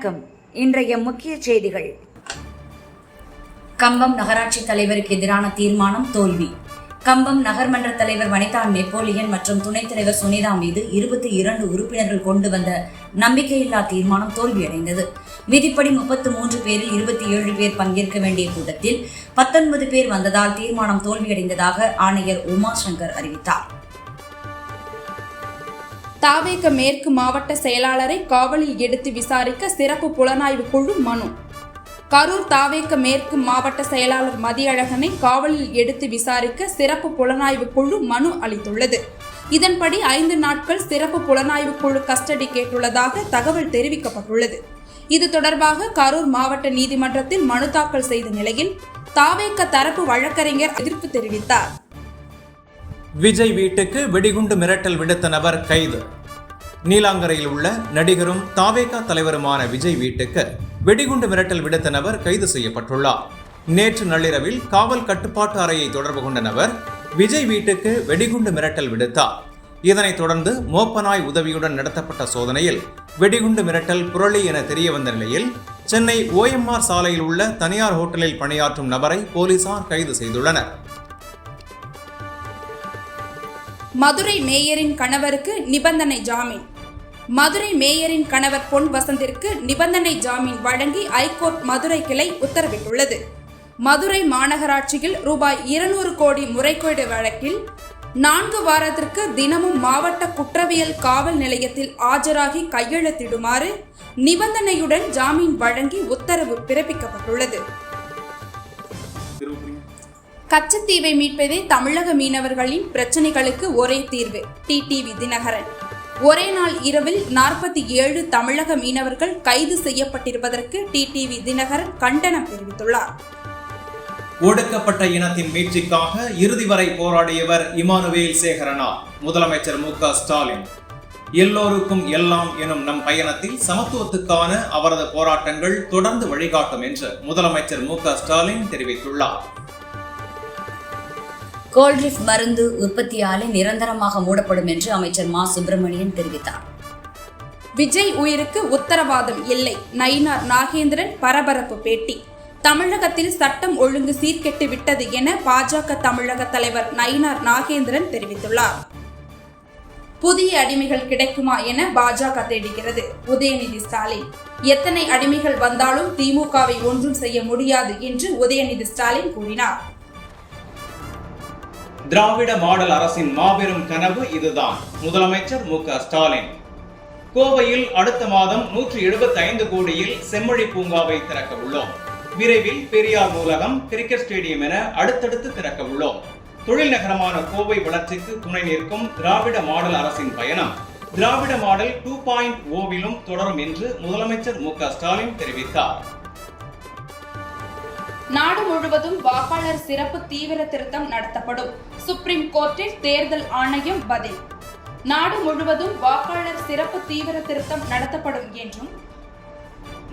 வணக்கம். இன்றைய முக்கிய செய்திகள். கம்பம் நகராட்சி தலைவருக்கு எதிரான தீர்மானம் தோல்வி. கம்பம் நகர்மன்ற தலைவர் வனிதா நெப்போலியன் மற்றும் துணைத் தலைவர் சுனிதா மீது 22 உறுப்பினர்கள் கொண்டு வந்த நம்பிக்கையில்லா தீர்மானம் தோல்வியடைந்தது. விதிப்படி 33 பேரில் 27 பேர் பங்கேற்க வேண்டிய கூட்டத்தில் 19 பேர் வந்ததால் தீர்மானம் தோல்வியடைந்ததாக ஆணையர் உமாசங்கர் அறிவித்தார். தாவேக மேற்கு மாவட்ட செயலாளரை காவலில் எடுத்து விசாரிக்க சிறப்பு புலனாய்வு குழு மனு. கரூர் தாவேக மேற்கு மாவட்ட செயலாளர் மதியழகனை காவலில் எடுத்து விசாரிக்க சிறப்பு புலனாய்வு குழு மனு அளித்துள்ளது. இதன்படி 5 நாட்கள் சிறப்பு புலனாய்வு குழு கஸ்டடி கேட்டுள்ளதாக தகவல் தெரிவிக்கப்பட்டுள்ளது. இது தொடர்பாக கரூர் மாவட்ட நீதிமன்றத்தில் மனு தாக்கல் செய்த நிலையில் தாவேக தரப்பு வழக்கறிஞர் எதிர்ப்பு தெரிவித்தார். விஜய் வீட்டுக்கு வெடிகுண்டு மிரட்டல் விடுத்த நபர் கைது. நீலாங்கரையில் உள்ள நடிகரும் தாவேகா தலைவருமான விஜய் வீட்டுக்கு வெடிகுண்டு மிரட்டல் விடுத்த நபர் கைது செய்யப்பட்டுள்ளார். நேற்று நள்ளிரவில் காவல் கட்டுப்பாட்டு அறையை தொடர்பு கொண்ட நபர் விஜய் வீட்டுக்கு வெடிகுண்டு மிரட்டல் விடுத்தார். இதனைத் தொடர்ந்து மோப்பநாய் உதவியுடன் நடத்தப்பட்ட சோதனையில் வெடிகுண்டு மிரட்டல் புரளி என தெரிய வந்த நிலையில் சென்னை OMR சாலையில் உள்ள தனியார் ஹோட்டலில் பணியாற்றும் நபரை போலீசார் கைது செய்துள்ளனர். மதுரை மேயரின் கணவருக்கு நிபந்தனை ஜாமீன். மதுரை மேயரின் கணவர் பொன் வசந்திற்கு நிபந்தனை ஜாமீன் வழங்கி ஐகோர்ட் மதுரை கிளை உத்தரவிட்டுள்ளது. மதுரை மாநகராட்சியில் ரூபாய் 200 கோடி முறைகேடு வழக்கில் 4 வாரத்திற்கு தினமும் மாவட்ட குற்றவியல் காவல் நிலையத்தில் ஆஜராகி கையெழுத்திடுமாறு நிபந்தனையுடன் ஜாமீன் வழங்கி உத்தரவு பிறப்பிக்கப்பட்டுள்ளது. கச்சத்தீவை மீட்பதே தமிழக மீனவர்களின் பிரச்சனைகளுக்கு ஒரே தீர்வு. டிடிவி தினகரன். ஒரே நாள் இரவில் 47 தமிழக மீனவர்கள் கைது செய்யப்பட்டிருப்பதற்கு டிடிவி தினகரன் கண்டனம் தெரிவித்துள்ளார். ஒடுக்கப்பட்ட இனத்தின் மீட்சிக்காக இறுதி வரை போராடியவர் இமானுவேல் சேகரனார். முதலமைச்சர் MK ஸ்டாலின். எல்லோருக்கும் எல்லாம் எனும் நம் பயணத்தில் சமத்துவத்துக்கான அவரது போராட்டங்கள் தொடர்ந்து வழிகாட்டும் என்று முதலமைச்சர் MK ஸ்டாலின் தெரிவித்துள்ளார். கோல்ட்ரிப் மருந்து உற்பத்தி ஆலை நிரந்தரமாக மூடப்படும் என்று அமைச்சர் மா சுப்பிரமணியன் தெரிவித்தார். விஜய் உயிருக்கு உத்தரவாதம் இல்லை. நயினார் நாகேந்திரன் பரபரப்பு பேட்டி. தமிழகத்தில் சட்டம் ஒழுங்கு சீர்கெட்டு விட்டது என பாஜக தமிழக தலைவர் நயினார் நாகேந்திரன் தெரிவித்துள்ளார். புதிய அடிமைகள் கிடைக்குமா என பாஜக தேடுகிறது. உதயநிதி ஸ்டாலின். எத்தனை அடிமைகள் வந்தாலும் திமுகவை ஒன்றும் செய்ய முடியாது என்று உதயநிதி ஸ்டாலின் கூறினார். திராவிட மாடல் அரசின் மாபெரும் கனவு இதுதான். முதலமைச்சர் MK ஸ்டாலின். கோவையில் அடுத்த மாதம் 175 கோடியில் செம்மொழி பூங்காவை திறக்க உள்ளோம். விரைவில் பெரியார் நூலகம், கிரிக்கெட் ஸ்டேடியம் என அடுத்தடுத்து திறக்க உள்ளோம். தொழில் நகரமான கோவை வளர்ச்சிக்கு துணை நிற்கும் திராவிட மாடல் அரசின் பயணம் திராவிட மாடல் 2.0 தொடரும் என்று முதலமைச்சர் MK ஸ்டாலின் தெரிவித்தார். நாடு முழுவதும் வாக்காளர் சிறப்பு தீவிர திருத்தம் நடத்தப்படும். சுப்ரீம் கோர்ட்டில் தேர்தல் ஆணையம் பதில். நாடு முழுவதும் வாக்காளர் சிறப்பு தீவிர திருத்தம் நடத்தப்படும் என்றும்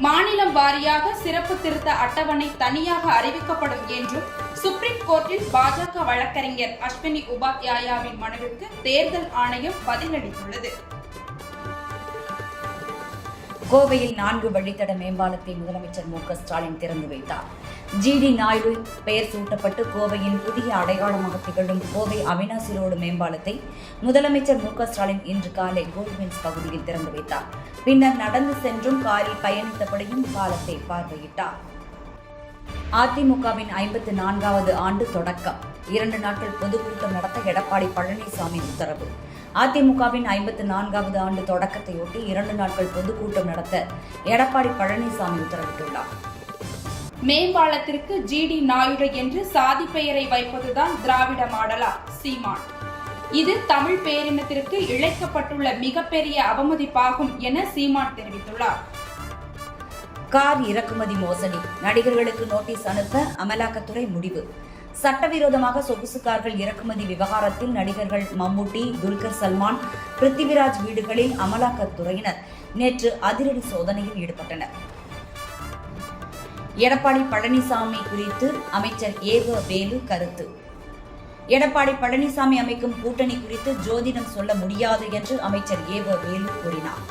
மாநிலம் வாரியாக சிறப்பு திருத்த அட்டவணை தனியாக அறிவிக்கப்படும் என்றும் சுப்ரீம் கோர்ட்டில் பாஜக வழக்கறிஞர் அஸ்வினி உபாத்யாயாவின் மனுவிற்கு தேர்தல் ஆணையம் பதிலளித்துள்ளது. கோவையில் 4 வழித்தட மேம்பாலத்தை முதலமைச்சர் MK ஸ்டாலின் திறந்து வைத்தார். GD நாயுடு பெயர் சூட்டப்பட்டு கோவையின் புதிய அடையாளமாக திகழும் கோவை அவினாசி ரோடு மேம்பாலத்தை முதலமைச்சர் MK ஸ்டாலின் இன்று காலை கோல்ட்வின்ஸ் பகுதியில் திறந்து வைத்தார். பின்னர் நடந்து சென்றும் காரில் பயணித்தபடியும் பாலத்தை பார்வையிட்டார். அதிமுகவின் 54வது ஆண்டு தொடக்கம். 2 நாட்கள் பொதுக்கூட்டம் நடத்த எடப்பாடி பழனிசாமி உத்தரவு. அதிமுகவின் 54வது ஆண்டு தொடக்கத்தையொட்டி 2 நாட்கள் பொதுக்கூட்டம் நடத்த எடப்பாடி பழனிசாமி உத்தரவிட்டுள்ளார். மேம்பாலத்திற்கு GD நாயுடு என்று சாதி பெயரை வைப்பதுதான் திராவிட மாடலா? சீமான். இது தமிழ் பேரினத்திற்கு இழைக்கப்பட்டுள்ள மிகப்பெரிய அவமதிப்பாகும் என சீமான் தெரிவித்துள்ளார். கார் இறக்குமதி மோசடி. நடிகர்களுக்கு நோட்டீஸ் அனுப்ப அமலாக்கத்துறை முடிவு. சட்டவிரோதமாக சொகுசு கார்கள் இறக்குமதி விவகாரத்தில் நடிகர்கள் மம்முட்டி, துல்கர் சல்மான், பிருத்திவிராஜ் வீடுகளில் அமலாக்கத்துறையினர் நேற்று அதிரடி சோதனையில் ஈடுபட்டனர். எடப்பாடி பழனிசாமி குறித்து அமைச்சர் ஏவ வேலு கருத்து. எடப்பாடி பழனிசாமி அமைக்கும் கூட்டணி குறித்து ஜோதிடம் சொல்ல முடியாது என்று அமைச்சர் ஏவ வேலு கூறினார்.